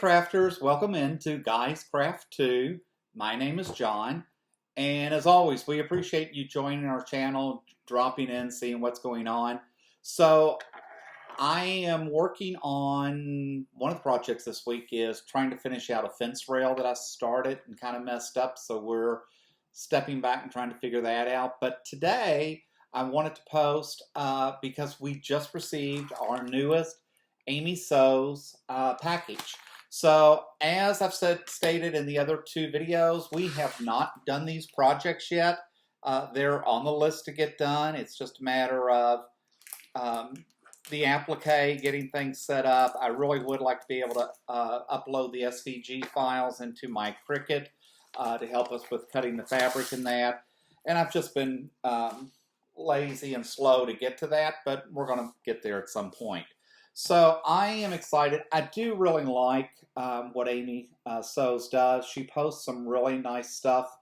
crafters, welcome into Guys Craft 2. My name is John, and as always, we appreciate you joining our channel, dropping in, seeing what's going on. So I am working on one of the projects this week is trying to finish out a fence rail that I started and kind of messed up, so we're stepping back and trying to figure that out. But today I wanted to post because we just received our newest Amy Sews package. So as I've stated in the other two videos, we have not done these projects yet. They're on the list to get done. It's just a matter of the applique, getting things set up. I really would like to be able to upload the SVG files into my Cricut to help us with cutting the fabric in that. And I've just been lazy and slow to get to that, but we're going to get there at some point. So I am excited. I do really like what Amy Sews does. She posts some really nice stuff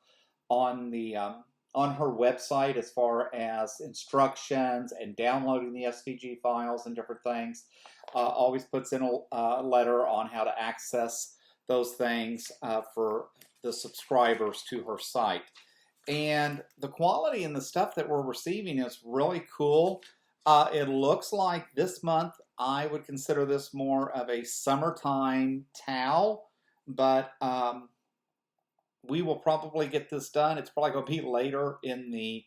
on the on her website as far as instructions and downloading the SVG files and different things. Always puts in a letter on how to access those things for the subscribers to her site. And the quality and the stuff that we're receiving is really cool. It looks like this month I would consider this more of a summertime towel, but we will probably get this done. It's probably going to be later in the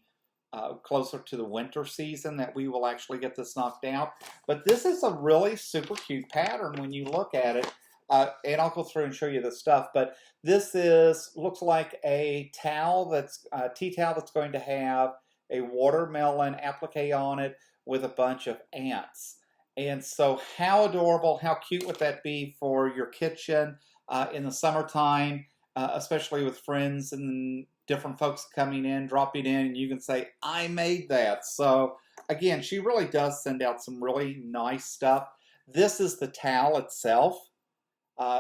closer to the winter season that we will actually get this knocked out. But this is a really super cute pattern when you look at it. And I'll go through and show you the stuff. But this looks like a towel that's a tea towel that's going to have a watermelon applique on it with a bunch of ants. And so how adorable, how cute would that be for your kitchen in the summertime, especially with friends and different folks coming in, dropping in, and you can say, I made that. So again, she really does send out some really nice stuff. This is the towel itself.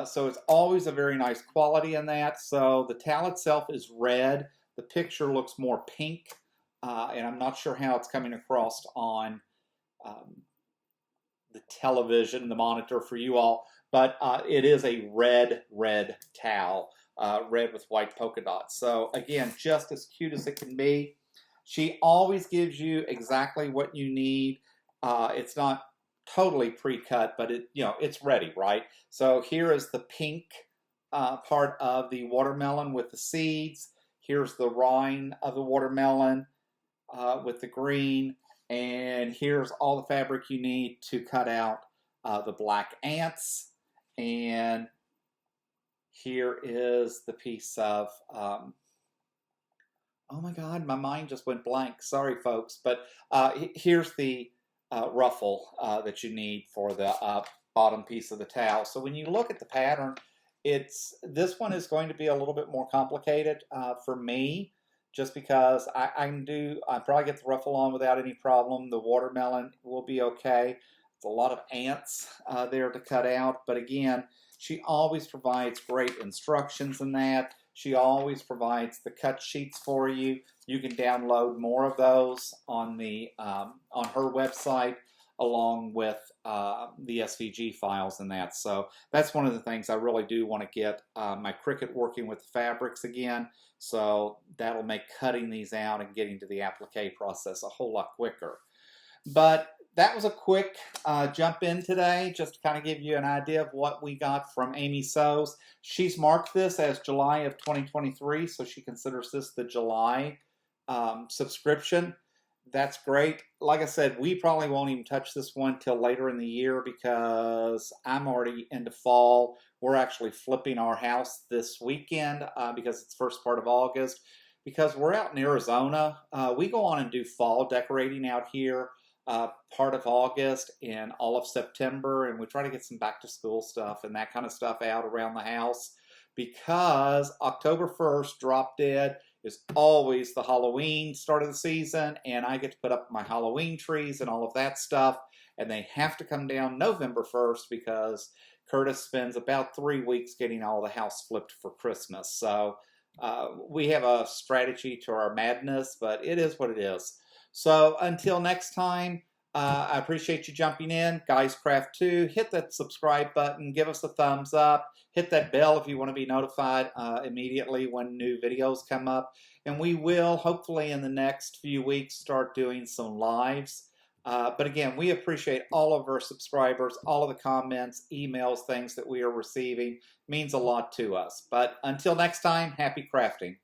So it's always a very nice quality in that. So the towel itself is red. The picture looks more pink. And I'm not sure how it's coming across on the television, the monitor for you all, but it is a red towel, red with white polka dots. So again, just as cute as it can be. She always gives you exactly what you need. It's not totally pre-cut, but it's ready, right? So here is the pink part of the watermelon with the seeds. Here's the rind of the watermelon with the green, and here's all the fabric you need to cut out the black ants. And here is the piece of oh my god, my mind just went blank, sorry folks, but here's the ruffle that you need for the bottom piece of the towel. So when you look at the pattern, this one is going to be a little bit more complicated for me, just because I probably get the ruffle on without any problem. The watermelon will be okay. It's a lot of ants there to cut out, but again, she always provides great instructions in that. She always provides the cut sheets for you. You can download more of those on her website, along with the SVG files and that. So that's one of the things I really do want to get my Cricut working with the fabrics again. So that'll make cutting these out and getting to the applique process a whole lot quicker. But that was a quick jump in today, just to kind of give you an idea of what we got from Amy Sews. She's marked this as July of 2023, so she considers this the July subscription. That's great. Like I said, we probably won't even touch this one till later in the year because I'm already into fall. We're actually flipping our house this weekend because it's first part of August. Because we're out in Arizona, we go on and do fall decorating out here part of August and all of September, and we try to get some back to school stuff and that kind of stuff out around the house because October 1st, drop dead, is always the Halloween start of the season, and I get to put up my Halloween trees and all of that stuff, and they have to come down November 1st because Curtis spends about 3 weeks getting all the house flipped for Christmas. So we have a strategy to our madness, but it is what it is. So until next time, I appreciate you jumping in. Guys Craft 2, hit that subscribe button, give us a thumbs up, hit that bell if you want to be notified immediately when new videos come up. And we will, hopefully in the next few weeks, start doing some lives. But again, we appreciate all of our subscribers, all of the comments, emails, things that we are receiving. It means a lot to us. But until next time, happy crafting.